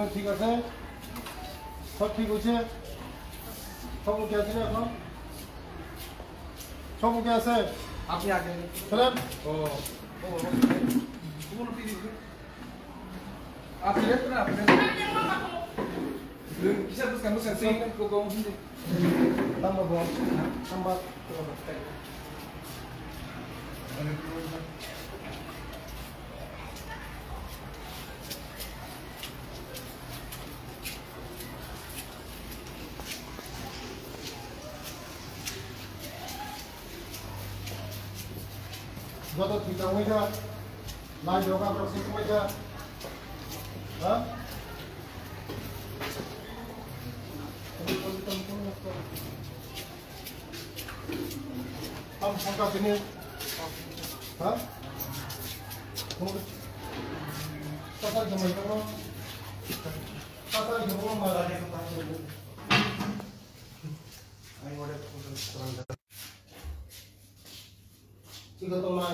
Treatment ঠিক আছে, সব ঠিক হয়েছে, সব ওকে আছে না এখন, সব ওকে আছে। আপনি আগে চলেন। আপনি রেস্ট আপনি কিসের বুঝছেন বুঝছেন সেই কোকো হিন্দি নাম্বার বল নাম্বার যত ঠিক হয়ে যা লাইট হোক আপনার ঠিক হয়ে যা। হ্যাঁ हम फोन का देने हाँ पता जमाई करो पता जमाओ मारा है आई वाले ठीक है तो मैं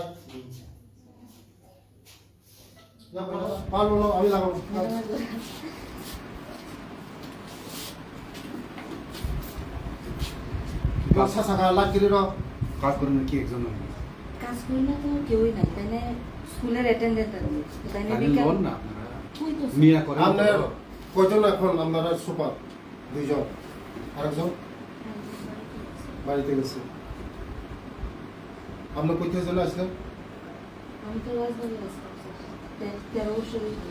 या पाल लो अभी लगाओ কাঁচা শাখা লাগিয়ে র কাজ করেন কি একজন কাজ করি না তো কেউই নাই তাহলে স্কুলের অ্যাটেন্ডেন্ট আর তাহলে বিকাল না আপনারা তুই তো মিয়া করেন আপনার কয়জন এখন আপনারা সুপার দুইজন আরেকজন বাড়িতে গেছে আপনি কোথায় জন্য আসলেন আমি তো রাজবাড়ি আসলাম 13 বছর হয়েছে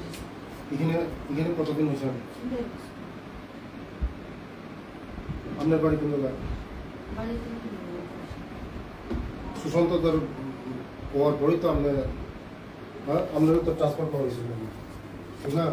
এখানে কতদিন হয়েছে আপনার বাড়ি কোন জায়গায় বাড়িতে সুশান্ত ধর হওয়ার পরেই তো আপনার হ্যাঁ আপনারও তো ট্রান্সফার করা হয়েছিল ঠিক না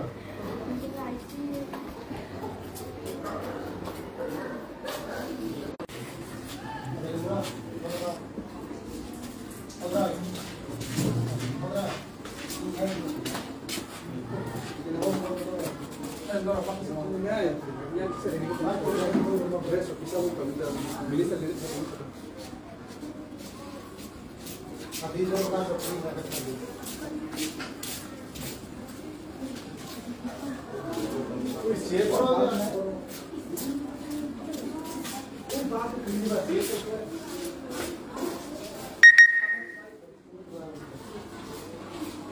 अभी लोग का तो ठीक है कोई सेव करो ये बात करनी बात ये तो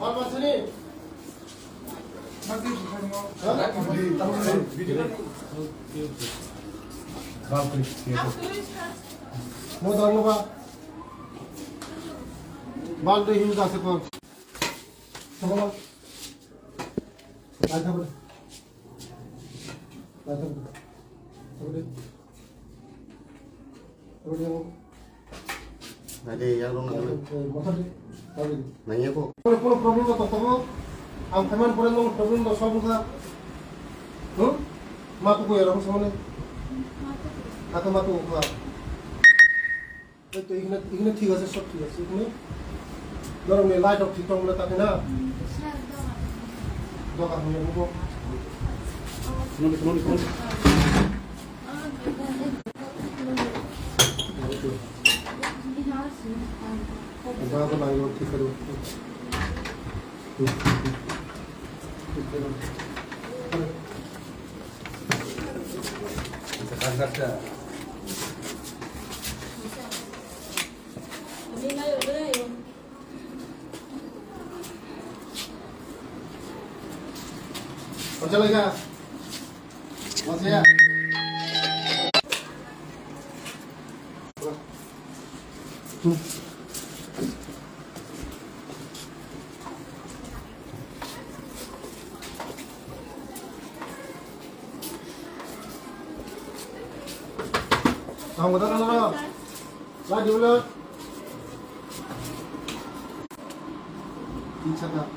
और मछली mo dal mo ba bal de hiu da se ko chalo ba ta ba Ada yang long কোনো nanya kok. প্রবলেম তো তবু আম ফেমান পরে নো প্রবলেম তো সব কথা হুম মা তো কই এরকম সামনে হাতে মা তো কথা তো এখানে ঠিক আছে সব ঠিক আছে এখানে ধরো মে লাইট অফ ঠিক করলে তাকে না দোকান হয়ে যাবো শুনুন Bago lang yung tikaro. কাজটা Baca lagi ya. Baca ya. Kamu kata nara, lagi ulat. Ini cakap.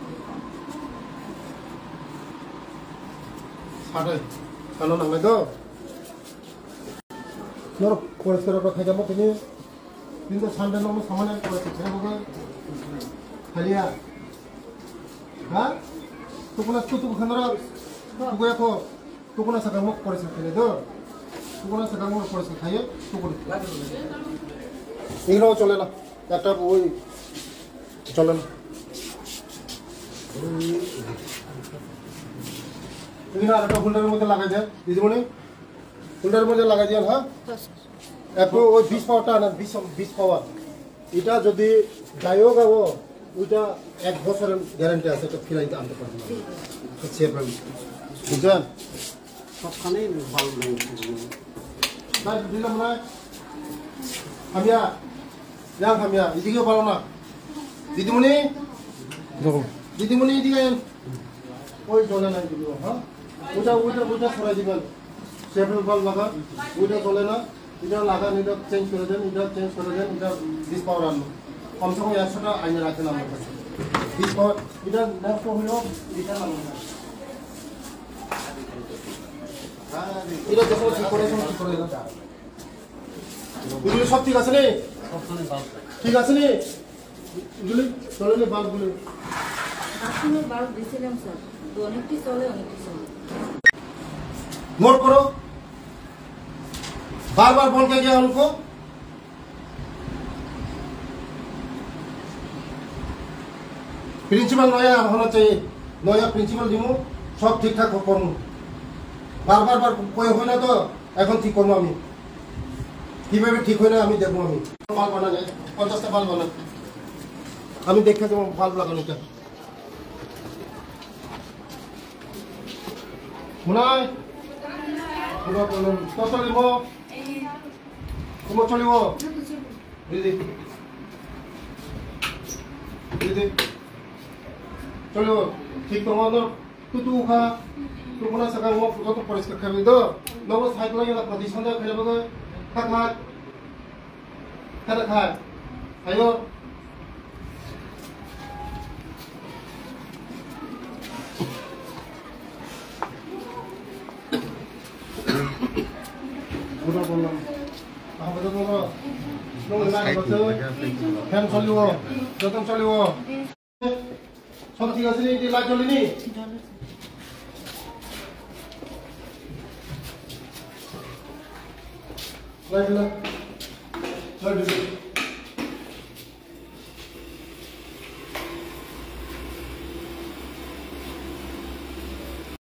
Sadai, kalau nang itu, nara kuat sekali apa kerja macam ini. Ini Sunday nang sama ni kuat sekali bukan? Halia, ha? Tu kena tu bukan nara, tu kaya ko, tu kena sekarang mau kuat sekali itu. কোনো সেটা মনে পড়েছে খাইয়ে তো করে এগুলো চলে না একটা ওই চলে না এখানে আরেকটা হোল্ডারের মধ্যে লাগাই দেন দিদিমণি, হোল্ডারের মধ্যে লাগাই দেন। হ্যাঁ, একটু ওই 20 পাওয়ারটা আনেন, 20 পাওয়ার। এটা যদি যাইও গাবো ওইটা 1 বছরের গ্যারান্টি আছে, এটা ফিরাইতে আনতে পারবেন না। বুঝছেন? সবখানেই ভালো লাগে। নাই দিলাম না হামিয়া, যান হামিয়া, এদিকেও পারো না দিদিমণি, দিদিমণি এদিকে আইন। ওই চলে নাই দিদিও। হ্যাঁ, ওটা সরাই দিবেন, সেফেল বাল্ব লাগান, ওইটা চলে না, এটা লাগান, এটা চেঞ্জ করে দেন, এটা চেঞ্জ করে দেন, এটা 20 পাওয়ার আনলো, কমসে কম 100টা আইনে রাখেন আমার কাছে। 20 পাওয়ার এটা নষ্ট হইল, এটা লাগানো না। এটা যখন ঠিক করে দেন, ঠিক করে দেন। এগুলো সব ঠিক আছে নি? ঠিক আছে নি? এগুলি চলে নি বাল্বগুলি? বাথরুমের বাল্ব দিয়েছিলাম স্যার, তো অনেকটি চলে, অনেকটি চলে। নোট करो, बार बार बोल के गया उनको। प्रिंसिपल नया होना चाहिए, नया प्रिंसिपल दिमु, सब ठीक ठाक করমু। बार बार कोई হয় না তো এখন ঠিক করবো আমি, কিভাবে ঠিক হয় না আমি দেখবো। আমি বাল্ব বানালে 50টা বাল্ব বানাই, আমি দেখে দেবো বাল্ব লাগানোটা। মুনাই 또 쫄리고? 뭐 쫄리고? 리디 쫄리고 뒷동안은 뚜뚜가 뚜구나 사가 뭐 그것도 버리스카 카비도 너무 사이클랑이나 어디 선다 그려보고 하카 하카 아이고 뭐라 보면 아무도 보고 너무 많이 봤어. 팬 돌리고 저등 돌리고 선티 가서니 이제 라이트 돌리니 라이트